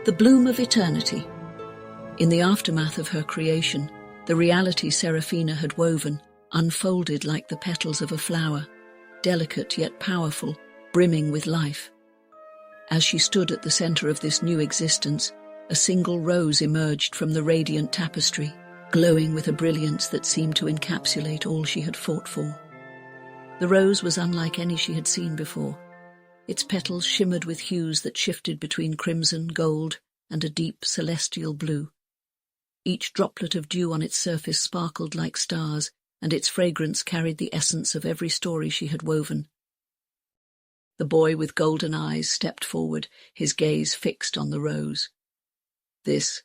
The bloom of eternity. In the aftermath of her creation, the reality Seraphina had woven unfolded like the petals of a flower, delicate yet powerful, brimming with life. As she stood at the center of this new existence, a single rose emerged from the radiant tapestry, glowing with a brilliance that seemed to encapsulate all she had fought for. The rose was unlike any she had seen before. Its petals shimmered with hues that shifted between crimson, gold, and a deep celestial blue. Each droplet of dew on its surface sparkled like stars, and its fragrance carried the essence of every story she had woven. The boy with golden eyes stepped forward, his gaze fixed on the rose. This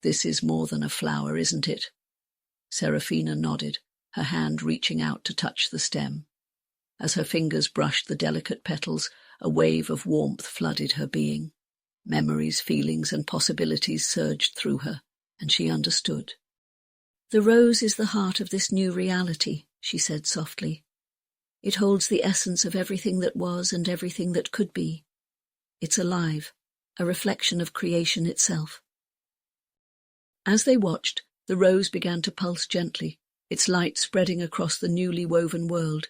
is more than a flower, isn't it? Seraphina nodded, her hand reaching out to touch the stem. As her fingers brushed the delicate petals, a wave of warmth flooded her being. Memories, feelings, and possibilities surged through her, and she understood. "The rose is the heart of this new reality," she said softly. "It holds the essence of everything that was and everything that could be. It's alive, a reflection of creation itself." As they watched, the rose began to pulse gently, its light spreading across the newly woven world.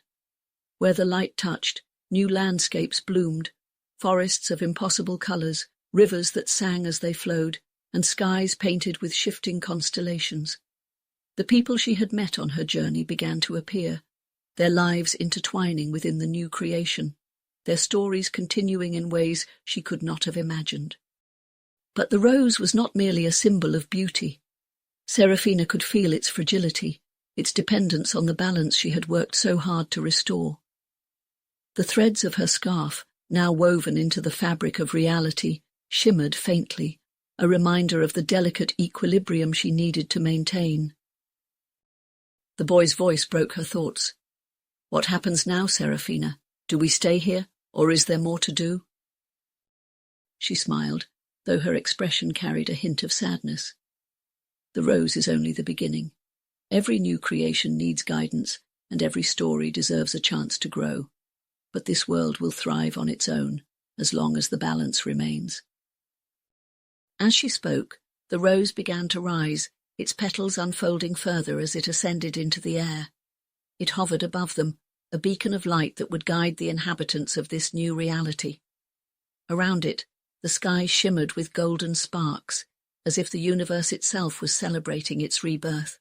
Where the light touched, new landscapes bloomed, forests of impossible colors, rivers that sang as they flowed, and skies painted with shifting constellations. The people she had met on her journey began to appear, their lives intertwining within the new creation, their stories continuing in ways she could not have imagined. But the rose was not merely a symbol of beauty. Seraphina could feel its fragility, its dependence on the balance she had worked so hard to restore. The threads of her scarf, now woven into the fabric of reality, shimmered faintly, a reminder of the delicate equilibrium she needed to maintain. The boy's voice broke her thoughts. "What happens now, Seraphina? Do we stay here, or is there more to do?" She smiled, though her expression carried a hint of sadness. "The rose is only the beginning. Every new creation needs guidance, and every story deserves a chance to grow. But this world will thrive on its own, as long as the balance remains." As she spoke, the rose began to rise, its petals unfolding further as it ascended into the air. It hovered above them, a beacon of light that would guide the inhabitants of this new reality. Around it, the sky shimmered with golden sparks, as if the universe itself was celebrating its rebirth.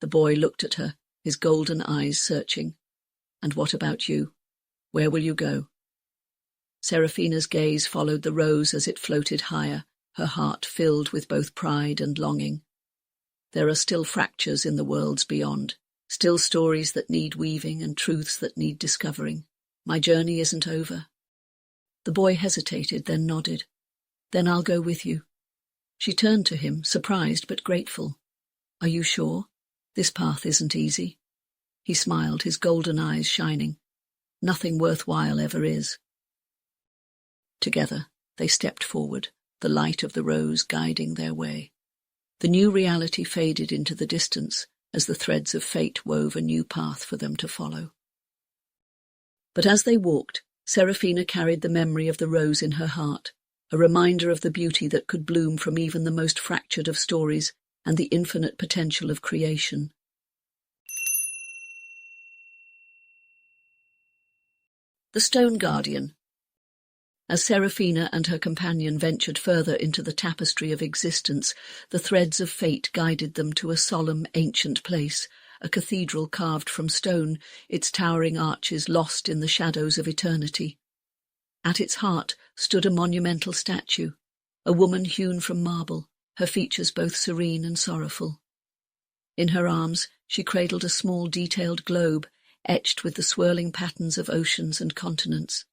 The boy looked at her, his golden eyes searching. "And what about you? Where will you go?" Seraphina's gaze followed the rose as it floated higher, her heart filled with both pride and longing. There are still fractures in the worlds beyond, still stories that need weaving and truths that need discovering. My journey isn't over. The boy hesitated, then nodded. "Then I'll go with you." She turned to him, surprised but grateful. "Are you sure? This path isn't easy." He smiled, his golden eyes shining. "Nothing worthwhile ever is." Together, they stepped forward, the light of the rose guiding their way. The new reality faded into the distance as the threads of fate wove a new path for them to follow. But as they walked, Seraphina carried the memory of the rose in her heart, a reminder of the beauty that could bloom from even the most fractured of stories and the infinite potential of creation. The Stone Guardian. As Seraphina and her companion ventured further into the tapestry of existence, the threads of fate guided them to a solemn, ancient place, a cathedral carved from stone, its towering arches lost in the shadows of eternity. At its heart stood a monumental statue, a woman hewn from marble, her features both serene and sorrowful. In her arms she cradled a small detailed globe, etched with the swirling patterns of oceans and continents.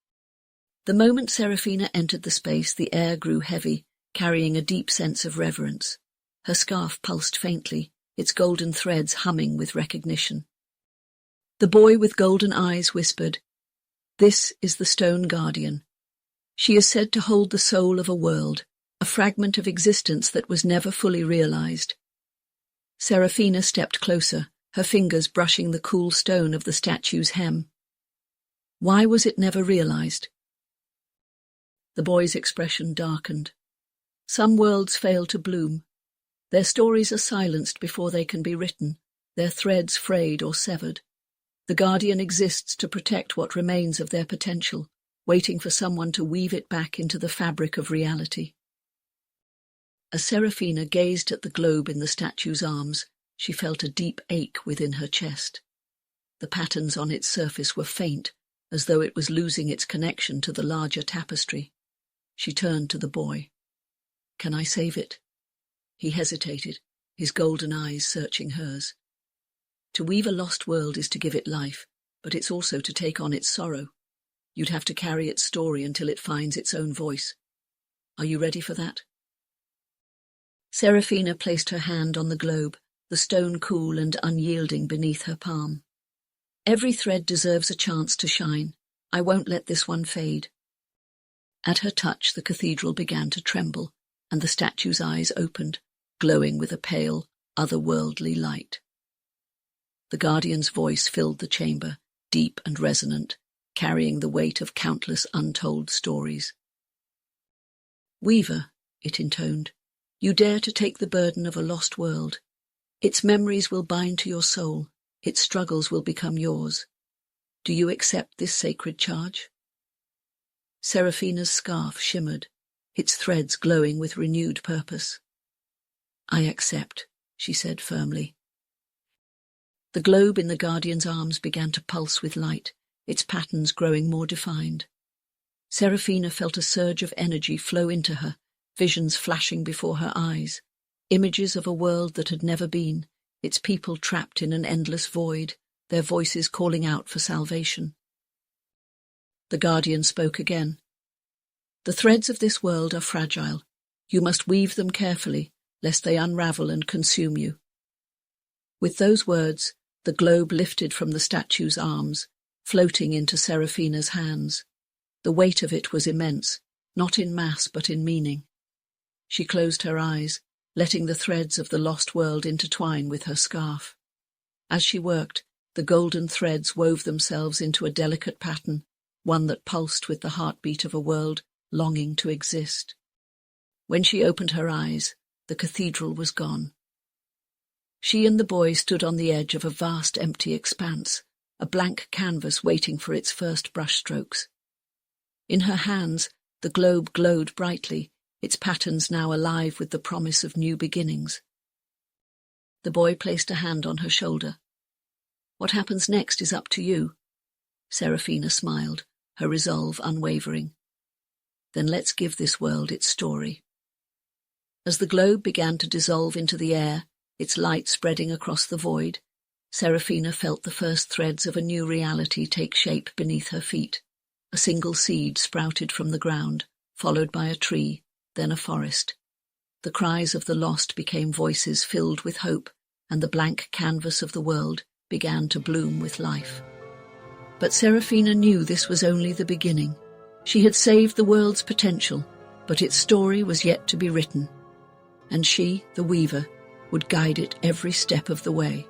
The moment Seraphina entered the space, the air grew heavy, carrying a deep sense of reverence. Her scarf pulsed faintly, its golden threads humming with recognition. The boy with golden eyes whispered, "This is the Stone Guardian. She is said to hold the soul of a world, a fragment of existence that was never fully realized." Seraphina stepped closer, her fingers brushing the cool stone of the statue's hem. Why was it never realized? The boy's expression darkened. Some worlds fail to bloom. Their stories are silenced before they can be written, their threads frayed or severed. The Guardian exists to protect what remains of their potential, waiting for someone to weave it back into the fabric of reality. As Seraphina gazed at the globe in the statue's arms, she felt a deep ache within her chest. The patterns on its surface were faint, as though it was losing its connection to the larger tapestry. She turned to the boy. "Can I save it?" He hesitated, his golden eyes searching hers. To weave a lost world is to give it life, but it's also to take on its sorrow. You'd have to carry its story until it finds its own voice. Are you ready for that? Seraphina placed her hand on the globe, the stone cool and unyielding beneath her palm. "Every thread deserves a chance to shine. I won't let this one fade." At her touch, the cathedral began to tremble, and the statue's eyes opened, glowing with a pale, otherworldly light. The Guardian's voice filled the chamber, deep and resonant, carrying the weight of countless untold stories. "Weaver," it intoned, "you dare to take the burden of a lost world. Its memories will bind to your soul, its struggles will become yours. Do you accept this sacred charge?" Seraphina's scarf shimmered, its threads glowing with renewed purpose. "I accept," she said firmly. The globe in the Guardian's arms began to pulse with light, its patterns growing more defined. Seraphina felt a surge of energy flow into her, visions flashing before her eyes, images of a world that had never been, its people trapped in an endless void, their voices calling out for salvation. The Guardian spoke again. "The threads of this world are fragile. You must weave them carefully, lest they unravel and consume you." With those words, the globe lifted from the statue's arms, floating into Seraphina's hands. The weight of it was immense, not in mass but in meaning. She closed her eyes, letting the threads of the lost world intertwine with her scarf. As she worked, the golden threads wove themselves into a delicate pattern, one that pulsed with the heartbeat of a world longing to exist. When she opened her eyes, the cathedral was gone. She and the boy stood on the edge of a vast empty expanse, a blank canvas waiting for its first brushstrokes. In her hands, the globe glowed brightly, its patterns now alive with the promise of new beginnings. The boy placed a hand on her shoulder. "What happens next is up to you." Seraphina smiled, her resolve unwavering. "Then let's give this world its story." As the globe began to dissolve into the air, its light spreading across the void, Seraphina felt the first threads of a new reality take shape beneath her feet. A single seed sprouted from the ground, followed by a tree, then a forest. The cries of the lost became voices filled with hope, and the blank canvas of the world began to bloom with life. But Seraphina knew this was only the beginning. She had saved the world's potential, but its story was yet to be written. And she, the weaver, would guide it every step of the way.